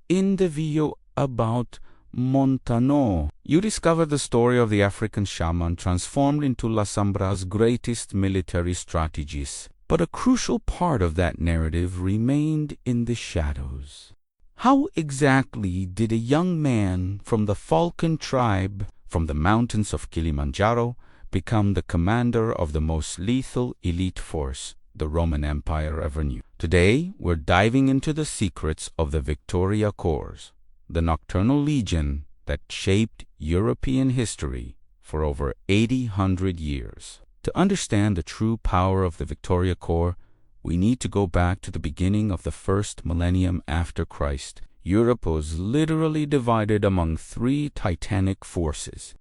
In the video about Montano, you discover the story of the African shaman transformed into Lasombra's greatest military strategist. But a crucial part of that narrative remained in the shadows. How exactly did a young man from the Falcon tribe from the mountains of Kilimanjaro become the commander of the most lethal elite force the Roman Empire ever knew? Today, we're diving into the secrets of the Victoria Corps, the Nocturnal Legion that shaped European history for over 800 years. To understand the true power of the Victoria Corps, we need to go back to the beginning of the first millennium after Christ. Europe was literally divided among three titanic forces.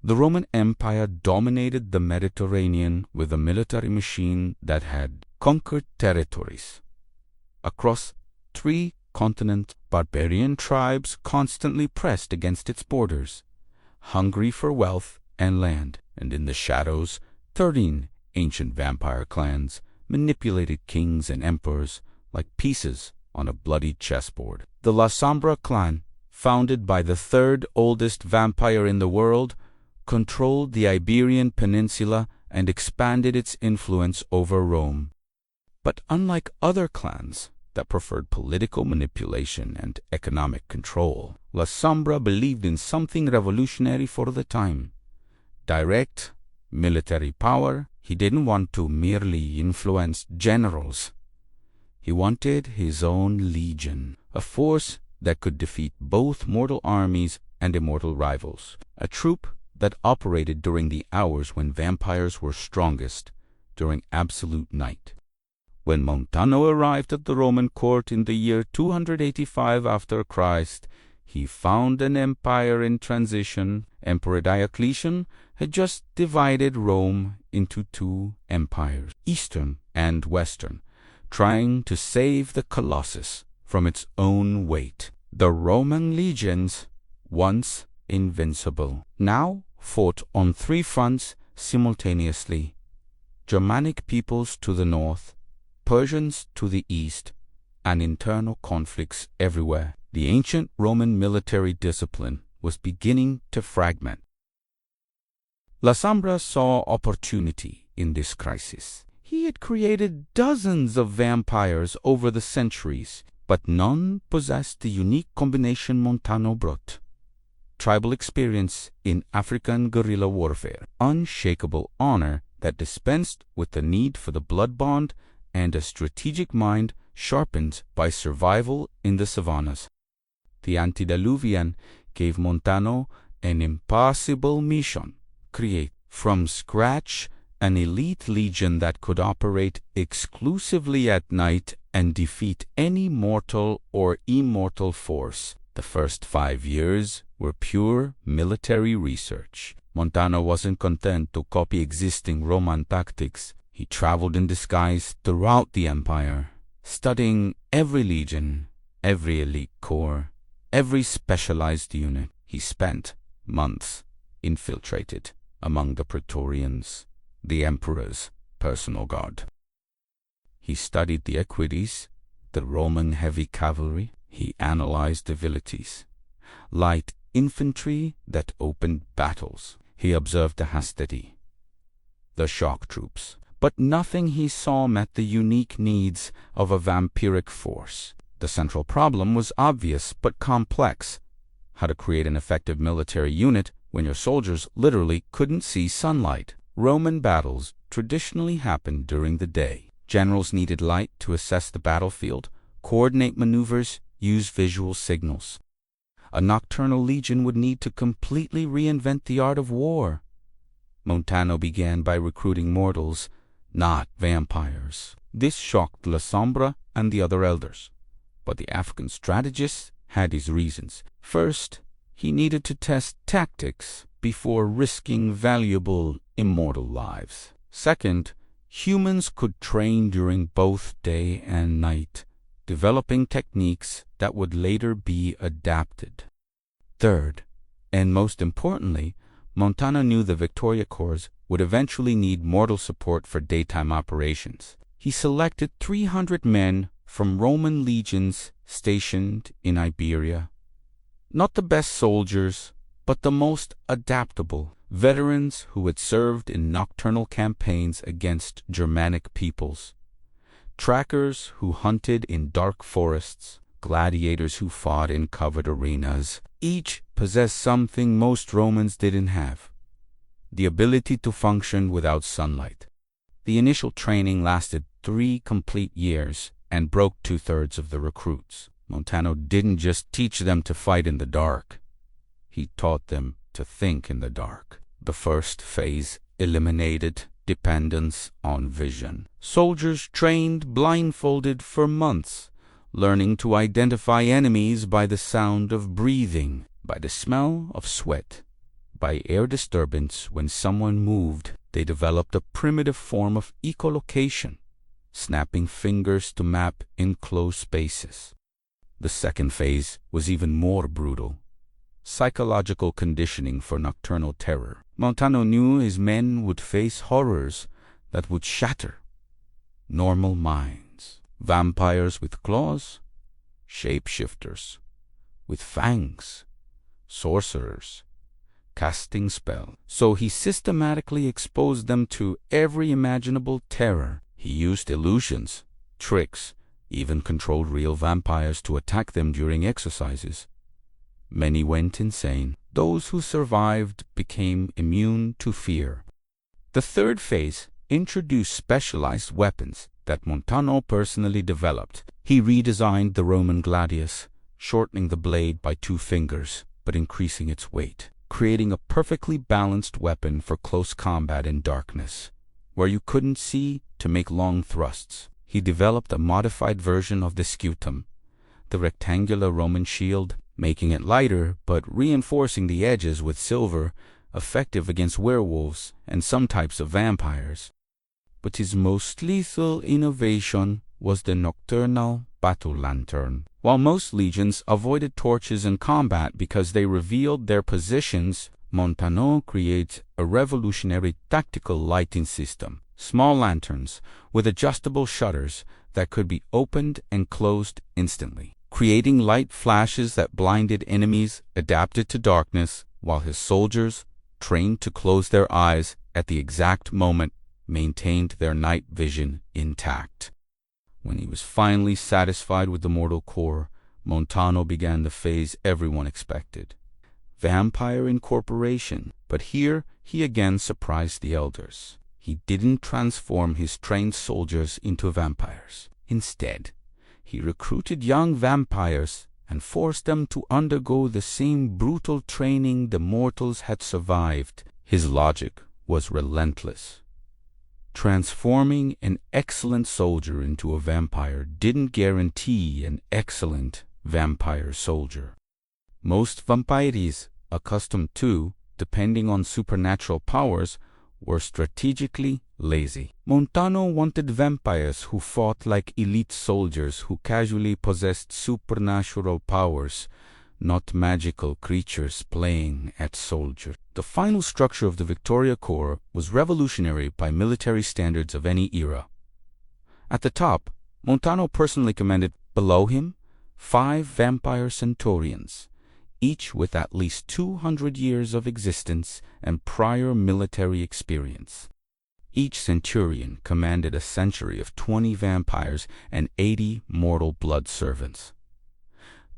The Roman Empire dominated the Mediterranean with a military machine that had conquered territories. Across three continents, barbarian tribes constantly pressed against its borders, hungry for wealth and land, and in the shadows, 13 ancient vampire clans manipulated kings and emperors like pieces on a bloody chessboard. The Lasombra clan, founded by the third oldest vampire in the world, controlled the Iberian Peninsula and expanded its influence over Rome. But unlike other clans that preferred political manipulation and economic control, Lasombra believed in something revolutionary for the time: direct military power. He didn't want to merely influence generals. He wanted his own legion, a force that could defeat both mortal armies and immortal rivals, a troop that operated during the hours when vampires were strongest, during absolute night. When Montano arrived at the Roman court in the year 285 after Christ, he found an empire in transition. Emperor Diocletian had just divided Rome into two empires, Eastern and Western, trying to save the Colossus from its own weight. The Roman legions, once invincible, now fought on three fronts simultaneously: Germanic peoples to the north, Persians to the east, and internal conflicts everywhere. The ancient Roman military discipline was beginning to fragment. Lasombra saw opportunity in this crisis. He had created dozens of vampires over the centuries, but none possessed the unique combination Montano brought: tribal experience in African guerrilla warfare, unshakable honor that dispensed with the need for the blood bond, and a strategic mind sharpened by survival in the savannas. The antediluvian gave Montano an impossible mission: create from scratch an elite legion that could operate exclusively at night and defeat any mortal or immortal force. The first 5 years were pure military research. Montano wasn't content to copy existing Roman tactics. He traveled in disguise throughout the empire, studying every legion, every elite corps, every specialized unit. He spent months infiltrated among the Praetorians, the emperor's personal guard. He studied the equites, the Roman heavy cavalry. He analyzed abilities, light infantry that opened battles. He observed the hastati, the shock troops. But nothing he saw met the unique needs of a vampiric force. The central problem was obvious but complex: how to create an effective military unit when your soldiers literally couldn't see sunlight. Roman battles traditionally happened during the day. Generals needed light to assess the battlefield, coordinate maneuvers, use visual signals. A nocturnal legion would need to completely reinvent the art of war. Montano began by recruiting mortals, not vampires. This shocked Lasombra and the other elders. But the African strategist had his reasons. First, he needed to test tactics before risking valuable immortal lives. Second, humans could train during both day and night, developing techniques that would later be adapted. Third, and most importantly, Montano knew the Victoria Corps would eventually need mortal support for daytime operations. He selected 300 men from Roman legions stationed in Iberia. Not the best soldiers, but the most adaptable, veterans who had served in nocturnal campaigns against Germanic peoples, trackers who hunted in dark forests, gladiators who fought in covered arenas. Each possessed something most Romans didn't have: the ability to function without sunlight. The initial training lasted 3 complete years and broke 2/3 of the recruits. Montano didn't just teach them to fight in the dark. He taught them to think in the dark. The first phase eliminated dependence on vision. Soldiers trained blindfolded for months, learning to identify enemies by the sound of breathing, by the smell of sweat, by air disturbance when someone moved. They developed a primitive form of echolocation, snapping fingers to map enclosed spaces. The second phase was even more brutal: psychological conditioning for nocturnal terror. Montano knew his men would face horrors that would shatter normal minds. Vampires with claws, shapeshifters with fangs, sorcerers casting spells. So he systematically exposed them to every imaginable terror. He used illusions, tricks, even controlled real vampires to attack them during exercises. Many went insane. Those who survived became immune to fear. The third phase introduced specialized weapons that Montano personally developed. He redesigned the Roman gladius, shortening the blade by 2 fingers, but increasing its weight, creating a perfectly balanced weapon for close combat in darkness, where you couldn't see, to make long thrusts. He developed a modified version of the scutum, the rectangular Roman shield, making it lighter but reinforcing the edges with silver, effective against werewolves and some types of vampires. But his most lethal innovation was the nocturnal battle lantern. While most legions avoided torches in combat because they revealed their positions, Montano creates a revolutionary tactical lighting system: small lanterns with adjustable shutters that could be opened and closed instantly, creating light flashes that blinded enemies adapted to darkness, while his soldiers, trained to close their eyes at the exact moment, maintained their night vision intact. When he was finally satisfied with the mortal core, Montano began the phase everyone expected: vampire incorporation. But here he again surprised the elders. He didn't transform his trained soldiers into vampires. Instead, he recruited young vampires and forced them to undergo the same brutal training the mortals had survived. His logic was relentless. Transforming an excellent soldier into a vampire didn't guarantee an excellent vampire soldier. Most vampires, accustomed to depending on supernatural powers, were strategically lazy. Montano wanted vampires who fought like elite soldiers who casually possessed supernatural powers, not magical creatures playing at soldier. The final structure of the Victoria Corps was revolutionary by military standards of any era. At the top, Montano personally commanded, below him, 5 vampire centurions, each with at least 200 years of existence and prior military experience. Each centurion commanded a century of 20 vampires and 80 mortal blood servants.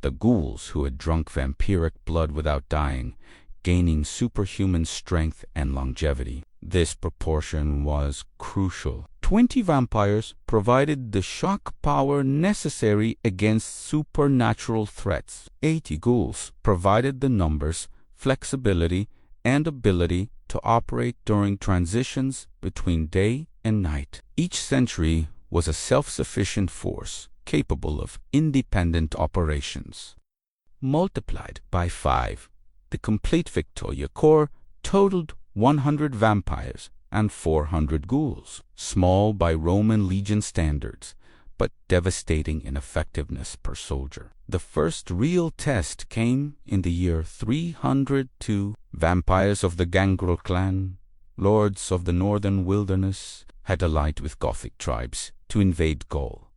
The ghouls who had drunk vampiric blood without dying, gaining superhuman strength and longevity. This proportion was crucial. 20 vampires provided the shock power necessary against supernatural threats. 80 ghouls provided the numbers, flexibility, and ability to operate during transitions between day and night. Each century was a self-sufficient force, capable of independent operations. Multiplied by 5, the complete Victoria Corps totaled 100 vampires and 400 ghouls, small by Roman legion standards, but devastating in effectiveness per soldier. The first real test came in the year 302. Vampires of the Gangrel clan, lords of the northern wilderness, had allied with Gothic tribes to invade Gaul.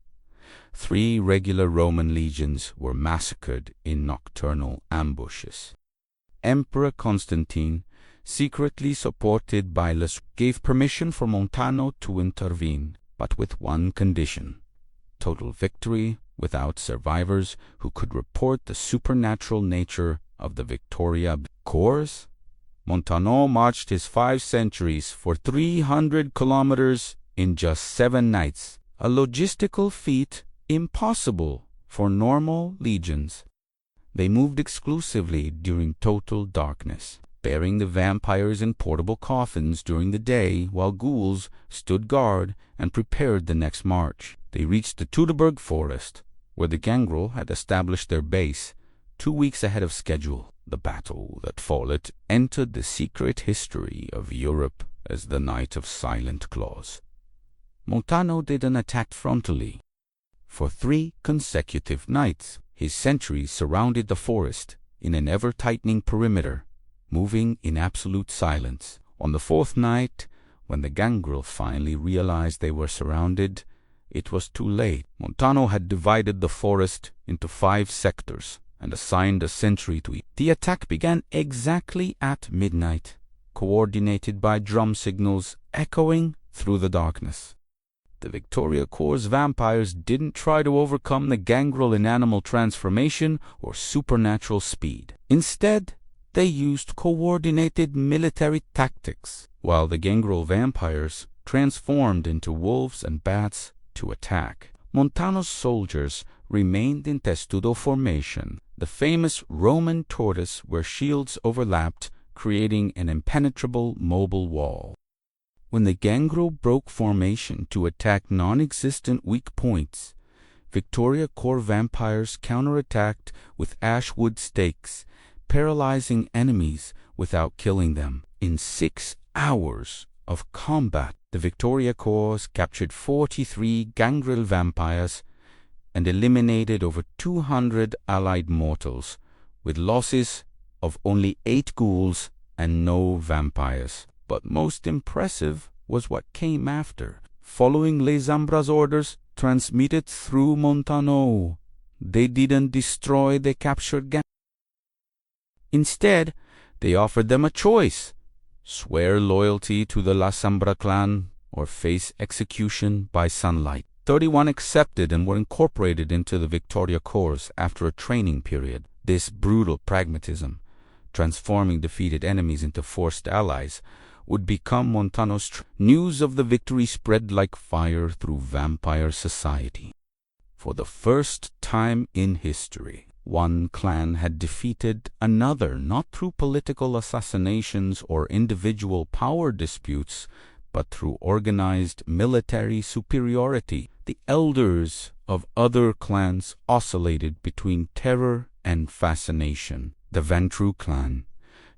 3 regular Roman legions were massacred in nocturnal ambushes. Emperor Constantine, secretly supported by Lasombra, gave permission for Montano to intervene, but with one condition: total victory without survivors who could report the supernatural nature of the Victoria Corps. Montano marched his 5 centuries for 300 kilometers in just 7 nights, a logistical feat impossible for normal legions. They moved exclusively during total darkness, burying the vampires in portable coffins during the day while ghouls stood guard and prepared the next march. They reached the Teutoburg forest, where the gangrel had established their base 2 weeks ahead of schedule. The battle that followed entered the secret history of Europe as the Night of Silent Claws. Montano didn't attack frontally. For 3 consecutive nights, his sentries surrounded the forest in an ever-tightening perimeter, moving in absolute silence. On the 4th night, when the gangrel finally realized they were surrounded, it was too late. Montano had divided the forest into 5 sectors and assigned a sentry to each. The attack began exactly at midnight, coordinated by drum signals echoing through the darkness. The Victoria Corps vampires didn't try to overcome the gangrel in animal transformation or supernatural speed. Instead, they used coordinated military tactics, while the gangrel vampires transformed into wolves and bats to attack. Montano's soldiers remained in testudo formation, the famous Roman tortoise where shields overlapped, creating an impenetrable mobile wall. When the gangrel broke formation to attack non-existent weak points, Victoria Corps vampires counterattacked with ashwood stakes, paralyzing enemies without killing them. In 6 hours of combat, the Victoria Corps captured 43 gangrel vampires and eliminated over 200 allied mortals, with losses of only 8 ghouls and no vampires. But most impressive was what came after. Following Lasombra's orders transmitted through Montano, they didn't destroy the captured gang. Instead, they offered them a choice: swear loyalty to the Lasombra clan or face execution by sunlight. 31 accepted and were incorporated into the Victoria Corps after a training period. This brutal pragmatism, transforming defeated enemies into forced allies, would become Montano's news of the victory spread like fire through vampire society. For the first time in history, one clan had defeated another, not through political assassinations or individual power disputes, but through organized military superiority. The elders of other clans oscillated between terror and fascination. The Vantru clan,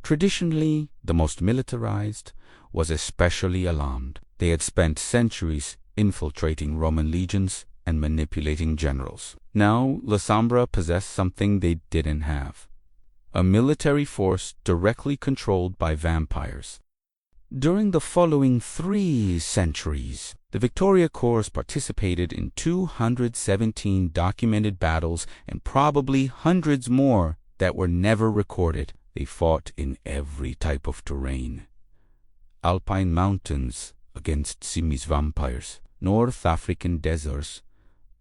traditionally the most militarized, was especially alarmed. They had spent centuries infiltrating Roman legions and manipulating generals. Now Lasombra possessed something they didn't have: a military force directly controlled by vampires. During the following 3 centuries, the Victoria Corps participated in 217 documented battles and probably hundreds more that were never recorded. They fought in every type of terrain: Alpine mountains against Simis vampires, North African deserts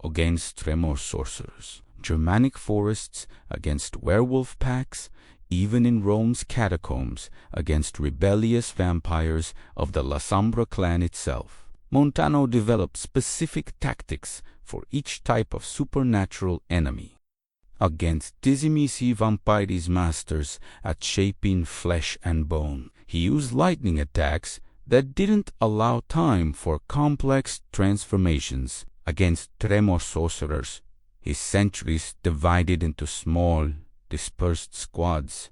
against tremor sorcerers, Germanic forests against werewolf packs, even in Rome's catacombs against rebellious vampires of the Lasombra clan itself. Montano developed specific tactics for each type of supernatural enemy. Against Tisimisi Vampires masters at shaping flesh and bone, he used lightning attacks that didn't allow time for complex transformations. Against tremor sorcerers, his sentries divided into small, dispersed squads,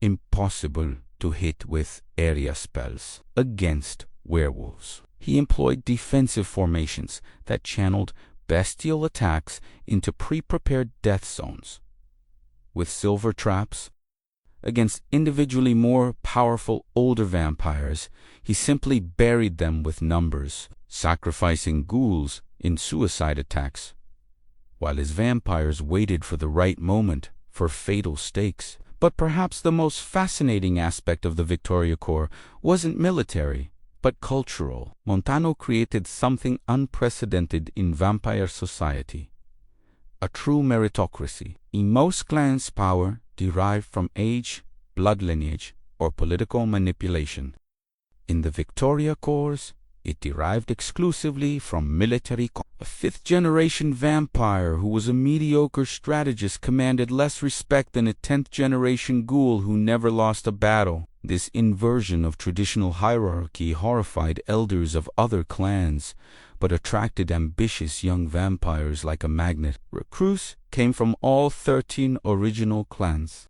impossible to hit with area spells. Against werewolves, he employed defensive formations that channeled bestial attacks into pre-prepared death zones. With silver traps, against individually more powerful older vampires, he simply buried them with numbers, sacrificing ghouls in suicide attacks. while his vampires waited for the right moment for fatal stakes. But perhaps the most fascinating aspect of the Victoria Corps wasn't military, but cultural. Montano created something unprecedented in vampire society: a true meritocracy. In most clans, power derived from age, blood lineage, or political manipulation. In the Victoria Corps, it derived exclusively from military. A fifth-generation vampire who was a mediocre strategist commanded less respect than a 10th-generation ghoul who never lost a battle. This inversion of traditional hierarchy horrified elders of other clans, but attracted ambitious young vampires like a magnet. Recruits came from all 13 original clans.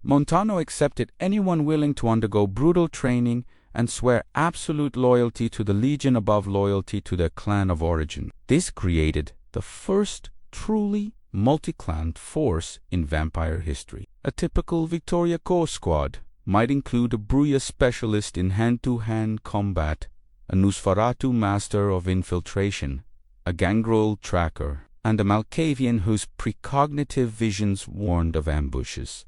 Montano accepted anyone willing to undergo brutal training and swear absolute loyalty to the Legion above loyalty to their clan of origin. This created the first truly multi-clan force in vampire history. A typical Victoria Corps squad might include a Bruya specialist in hand-to-hand combat, a Nosferatu master of infiltration, a gangrel tracker, and a Malkavian whose precognitive visions warned of ambushes.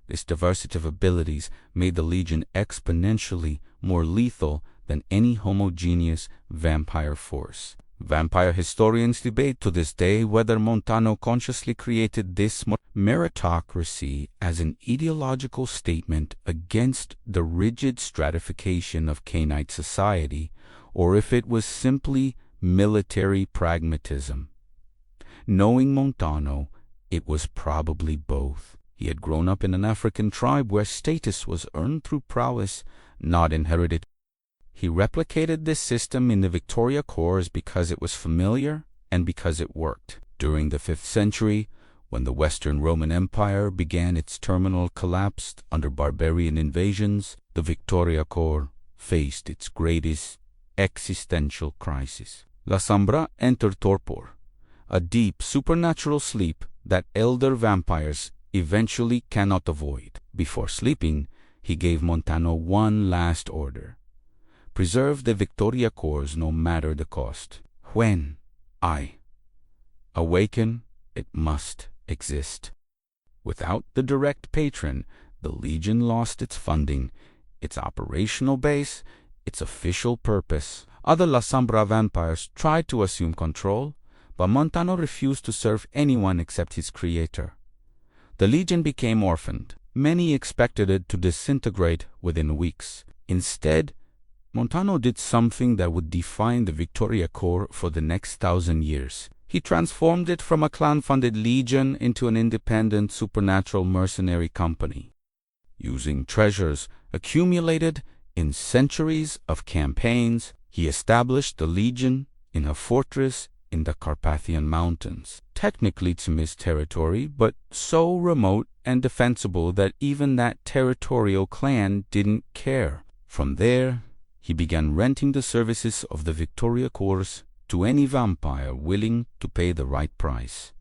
This diversity of abilities made the Legion exponentially more lethal than any homogeneous vampire force. Vampire historians debate to this day whether Montano consciously created this meritocracy as an ideological statement against the rigid stratification of Cainite society, or if it was simply military pragmatism. Knowing Montano, it was probably both. He had grown up in an African tribe where status was earned through prowess, not inherited. He replicated this system in the Victoria Corps because it was familiar and because it worked. During the 5th century, when the Western Roman Empire began its terminal collapse under barbarian invasions, the Victoria Corps faced its greatest existential crisis. Lasombra entered torpor, a deep supernatural sleep that elder vampires eventually cannot avoid. Before sleeping, he gave Montano one last order: preserve the Victoria Corps no matter the cost. When I awaken, it must exist. Without the direct patron, the Legion lost its funding, its operational base, its official purpose. Other Lasombra vampires tried to assume control, but Montano refused to serve anyone except his creator. The Legion became orphaned. Many expected it to disintegrate within weeks. Instead, Montano did something that would define the Victoria Corps for the next 1,000 years. He transformed it from a clan-funded legion into an independent supernatural mercenary company. Using treasures accumulated in centuries of campaigns, he established the Legion in a fortress in the Carpathian Mountains. Technically Tzimisce territory, but so remote and defensible that even that territorial clan didn't care. From there, he began renting the services of the Victoria Corps to any vampire willing to pay the right price.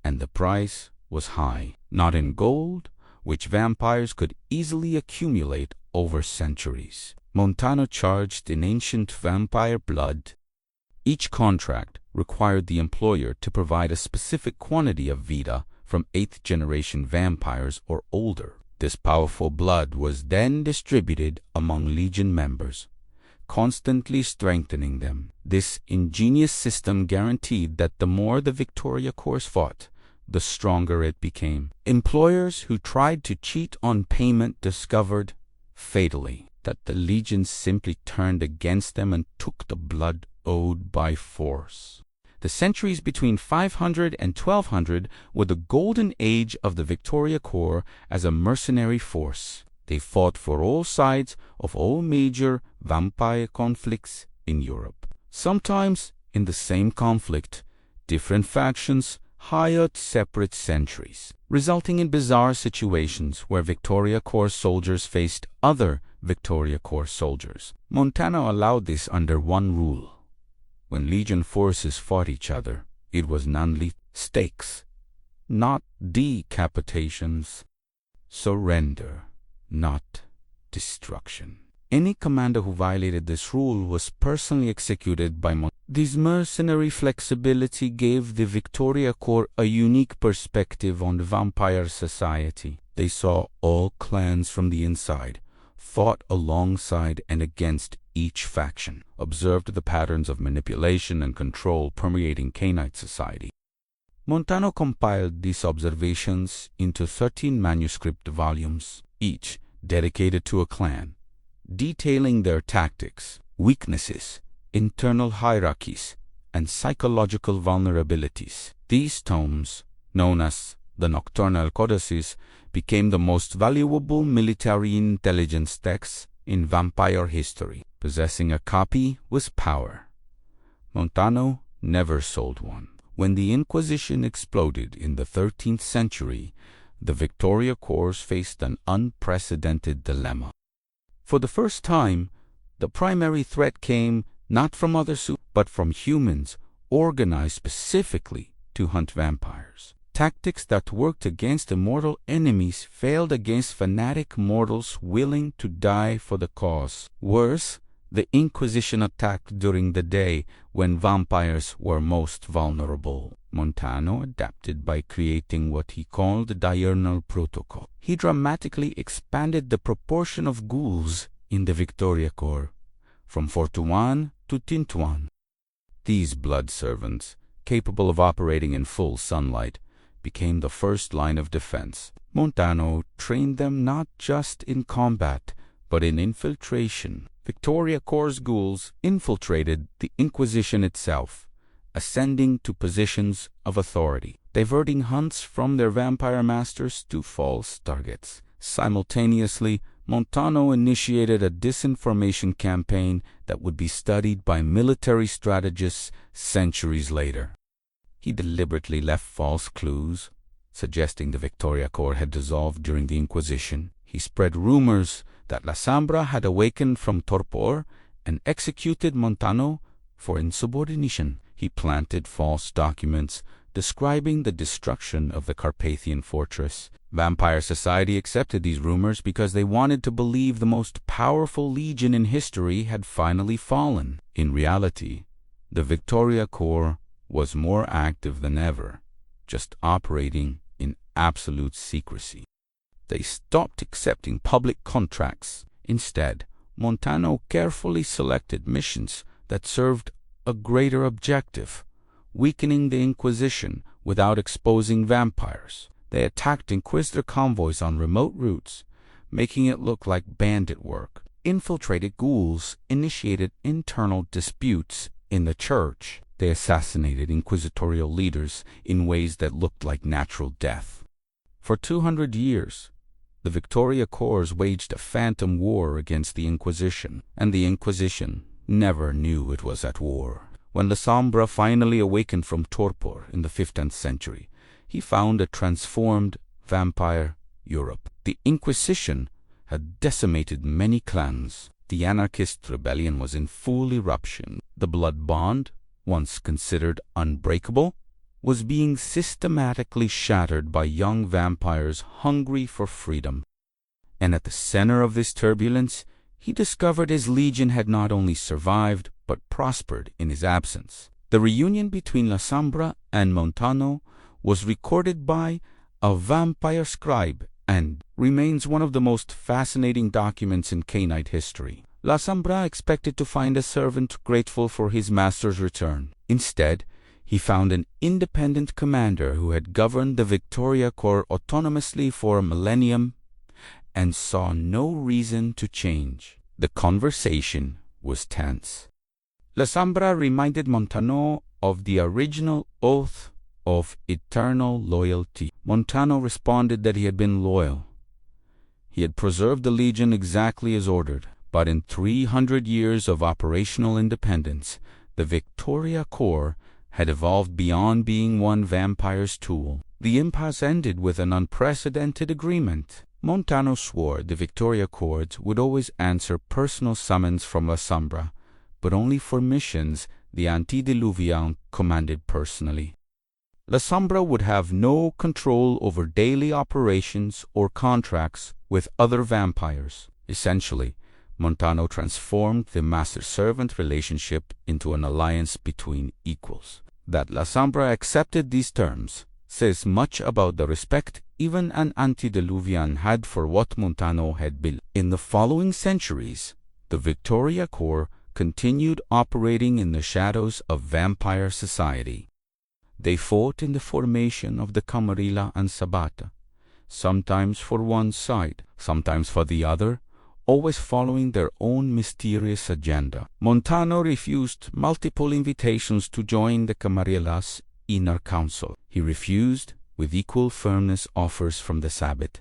And the price was high, not in gold, which vampires could easily accumulate over centuries. Montano charged in ancient vampire blood. Each contract required the employer to provide a specific quantity of vita from 8th-generation vampires or older. This powerful blood was then distributed among Legion members, constantly strengthening them. This ingenious system guaranteed that the more the Victoria Corps fought, the stronger it became. Employers who tried to cheat on payment discovered, fatally, that the Legion simply turned against them and took the blood owed by force. The centuries between 500 and 1200 were the golden age of the Victoria Corps as a mercenary force. They fought for all sides of all major vampire conflicts in Europe. Sometimes, in the same conflict, different factions hired separate sentries, resulting in bizarre situations where Victoria Corps soldiers faced other Victoria Corps soldiers. Montano allowed this under one rule: when Legion forces fought each other, it was non-lethal. Stakes, not decapitations. Surrender, not destruction. Any commander who violated this rule was personally executed by Montano. This mercenary flexibility gave the Victoria Corps a unique perspective on vampire society. They saw all clans from the inside, fought alongside and against each faction, observed the patterns of manipulation and control permeating Cainite society. Montano compiled these observations into 13 manuscript volumes, each dedicated to a clan, detailing their tactics, weaknesses, internal hierarchies, and psychological vulnerabilities. These tomes, known as the Nocturnal Codices, became the most valuable military intelligence texts in vampire history. Possessing a copy was power. Montano never sold one. When the Inquisition exploded in the 13th century, the Victoria Corps faced an unprecedented dilemma. For the first time, the primary threat came not from others, but from humans organized specifically to hunt vampires. Tactics that worked against immortal enemies failed against fanatic mortals willing to die for the cause. Worse, the Inquisition attacked during the day when vampires were most vulnerable. Montano adapted by creating what he called the diurnal protocol. He dramatically expanded the proportion of ghouls in the Victoria Corps, from 4:1 to 10:1. These blood servants, capable of operating in full sunlight, became the first line of defense. Montano trained them not just in combat, but in infiltration. Victoria Corps ghouls infiltrated the Inquisition itself, ascending to positions of authority, diverting hunts from their vampire masters to false targets. Simultaneously, Montano initiated a disinformation campaign that would be studied by military strategists centuries later. He deliberately left false clues, suggesting the Victoria Corps had dissolved during the Inquisition. He spread rumors that Lasombra had awakened from torpor and executed Montano for insubordination. He planted false documents describing the destruction of the Carpathian fortress. Vampire society accepted these rumors because they wanted to believe the most powerful legion in history had finally fallen. In reality, the Victoria Corps was more active than ever, just operating in absolute secrecy. They stopped accepting public contracts. Instead, Montano carefully selected missions that served a greater objective, weakening the Inquisition without exposing vampires. They attacked Inquisitor convoys on remote routes, making it look like bandit work. Infiltrated ghouls initiated internal disputes in the church. They assassinated inquisitorial leaders in ways that looked like natural death. For 200 years, the Victoria Corps waged a phantom war against the Inquisition, and the Inquisition never knew it was at war. When Lasombra finally awakened from torpor in the 15th century, he found a transformed vampire Europe. The Inquisition had decimated many clans. The anarchist rebellion was in full eruption. The blood bond, once considered unbreakable, was being systematically shattered by young vampires hungry for freedom. And at the center of this turbulence, he discovered his legion had not only survived, but prospered in his absence. The reunion between Lasombra and Montano was recorded by a vampire scribe and remains one of the most fascinating documents in Cainite history. Lasombra expected to find a servant grateful for his master's return. Instead, he found an independent commander who had governed the Victoria Corps autonomously for a millennium and saw no reason to change. The conversation was tense. Lasombra reminded Montano of the original oath of eternal loyalty. Montano responded that he had been loyal. He had preserved the legion exactly as ordered, but in 300 years of operational independence, the Victoria Corps had evolved beyond being one vampire's tool. The impasse ended with an unprecedented agreement. Montano swore the Victoria Corps would always answer personal summons from Lasombra, but only for missions the antediluvian commanded personally. Lasombra would have no control over daily operations or contracts with other vampires. Essentially, Montano transformed the master-servant relationship into an alliance between equals. That Lasombra accepted these terms says much about the respect even an antediluvian had for what Montano had built. In the following centuries, the Victoria Corps continued operating in the shadows of vampire society. They fought in the formation of the Camarilla and Sabata, sometimes for one side, sometimes for the other, always following their own mysterious agenda. Montano refused multiple invitations to join the Camarilla's inner council. He refused, with equal firmness, offers from the Sabbat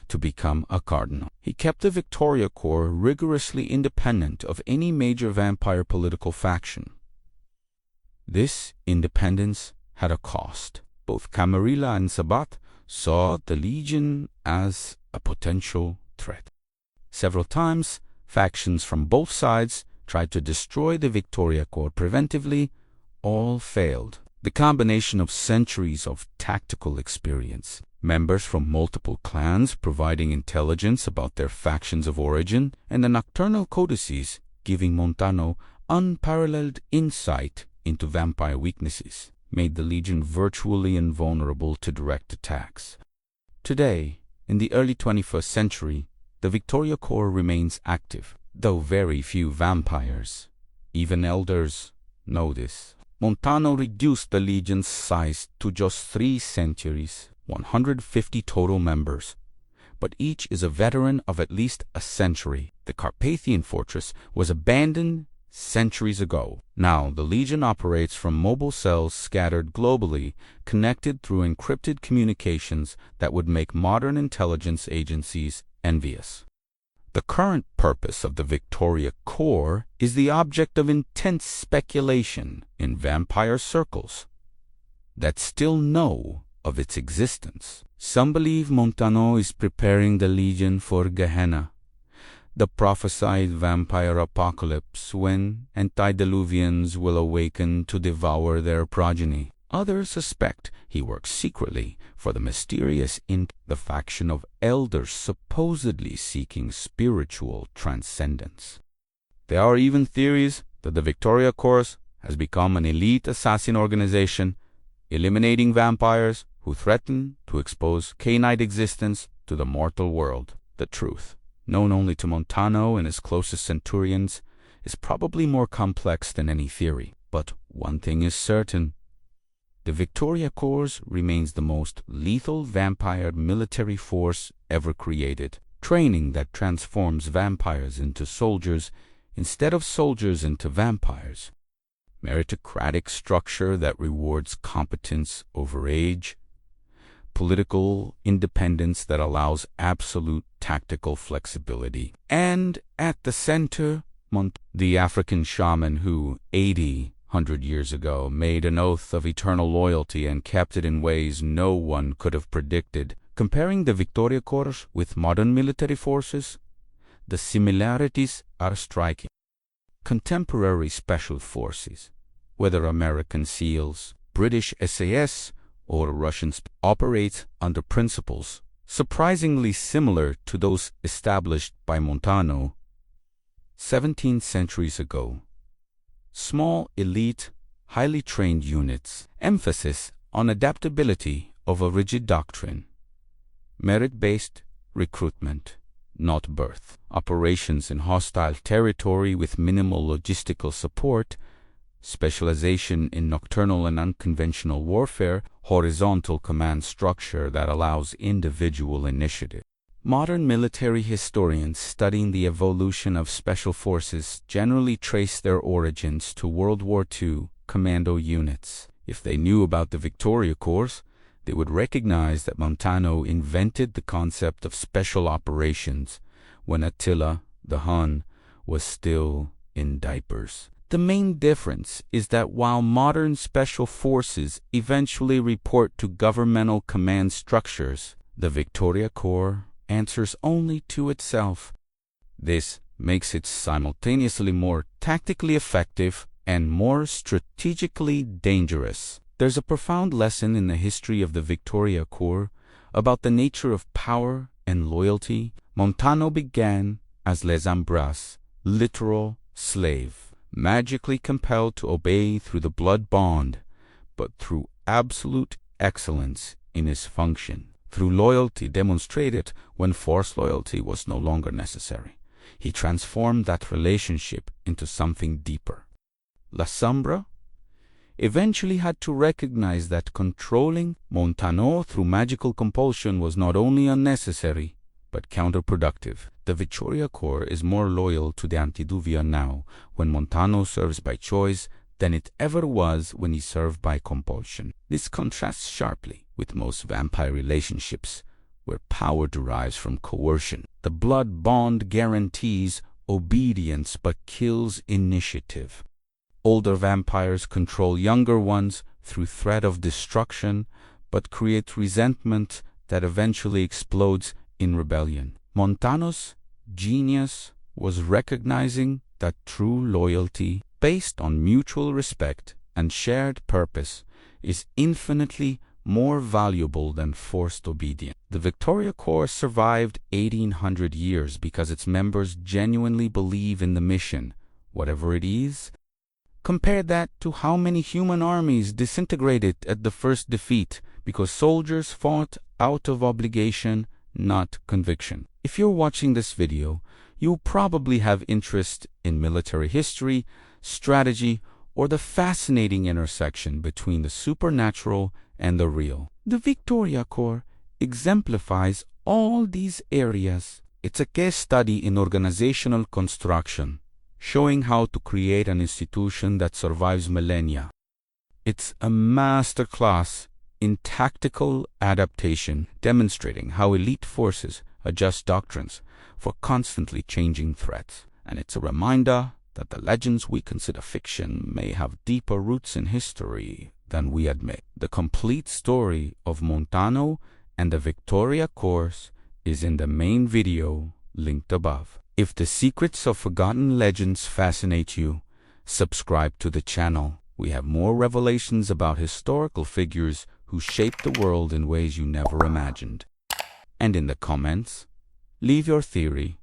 to become a cardinal. He kept the Victoria Corps rigorously independent of any major vampire political faction. This independence had a cost. Both Camarilla and Sabbat saw the Legion as a potential threat. Several times, factions from both sides tried to destroy the Victoria Corps preventively. All failed. The combination of centuries of tactical experience, members from multiple clans providing intelligence about their factions of origin, and the Nocturnal Codices giving Montano unparalleled insight into vampire weaknesses, made the Legion virtually invulnerable to direct attacks. Today, in the early 21st century, the Victoria Corps remains active, though very few vampires, even elders, know this. Montano reduced the Legion's size to just 3 centuries, 150 total members, but each is a veteran of at least a century. The Carpathian fortress was abandoned centuries ago. Now the Legion operates from mobile cells scattered globally, connected through encrypted communications that would make modern intelligence agencies envious. The current purpose of the Victoria Corps is the object of intense speculation in vampire circles that still know of its existence. Some believe Montano is preparing the Legion for Gehenna, the prophesied vampire apocalypse when antediluvians will awaken to devour their progeny. Others suspect he works secretly for the mysterious the faction of elders supposedly seeking spiritual transcendence. There are even theories that the Victoria Corps has become an elite assassin organization, eliminating vampires who threaten to expose canine existence to the mortal world. The truth, known only to Montano and his closest centurions, is probably more complex than any theory. But one thing is certain. The Victoria Corps remains the most lethal vampire military force ever created. Training that transforms vampires into soldiers instead of soldiers into vampires. Meritocratic structure that rewards competence over age. Political independence that allows absolute tactical flexibility. And at the center, the African shaman who, 100 years ago, made an oath of eternal loyalty and kept it in ways no one could have predicted. Comparing the Victoria Corps with modern military forces, the similarities are striking. Contemporary special forces, whether American SEALs, British SAS, or Russians, operate under principles surprisingly similar to those established by Montano 17 centuries ago. Small, elite, highly trained units, emphasis on adaptability of a rigid doctrine, merit-based recruitment, not birth, operations in hostile territory with minimal logistical support, specialization in nocturnal and unconventional warfare, horizontal command structure that allows individual initiative. Modern military historians studying the evolution of special forces generally trace their origins to World War II commando units. If they knew about the Victoria Corps, they would recognize that Montano invented the concept of special operations when Attila, the Hun, was still in diapers. The main difference is that while modern special forces eventually report to governmental command structures, the Victoria Corps answers only to itself. This makes it simultaneously more tactically effective and more strategically dangerous. There's a profound lesson in the history of the Victoria Corps about the nature of power and loyalty. Montano began as Lasombras, literal slave, magically compelled to obey through the blood bond, but through absolute excellence in his function, through loyalty demonstrated when forced loyalty was no longer necessary. He transformed that relationship into something deeper. Lasombra eventually had to recognize that controlling Montano through magical compulsion was not only unnecessary, but counterproductive. The Victoria Corps is more loyal to the Antediluvian now, when Montano serves by choice, than it ever was when he served by compulsion. This contrasts sharply with most vampire relationships, where power derives from coercion. The blood bond guarantees obedience but kills initiative. Older vampires control younger ones through threat of destruction, but create resentment that eventually explodes in rebellion. Montano's genius was recognizing that true loyalty, based on mutual respect and shared purpose, is infinitely more valuable than forced obedience. The Victoria Corps survived 1800 years because its members genuinely believe in the mission, whatever it is. Compare that to how many human armies disintegrated at the first defeat because soldiers fought out of obligation, not conviction. If you're watching this video, you'll probably have interest in military history, strategy, or the fascinating intersection between the supernatural and the real. The Victoria Corps exemplifies all these areas. It's a case study in organizational construction, showing how to create an institution that survives millennia. It's a masterclass in tactical adaptation, demonstrating how elite forces adjust doctrines for constantly changing threats. And it's a reminder that the legends we consider fiction may have deeper roots in history than we admit. The complete story of Montano and the Victoria Corps is in the main video linked above. If the secrets of forgotten legends fascinate you, subscribe to the channel. We have more revelations about historical figures who shaped the world in ways you never imagined. And in the comments, leave your theory.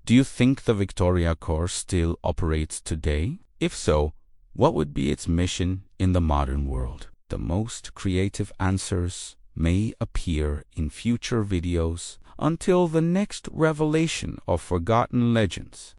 Do you think the Victoria Corps still operates today? If so, what would be its mission in the modern world? The most creative answers may appear in future videos. Until the next revelation of forgotten legends,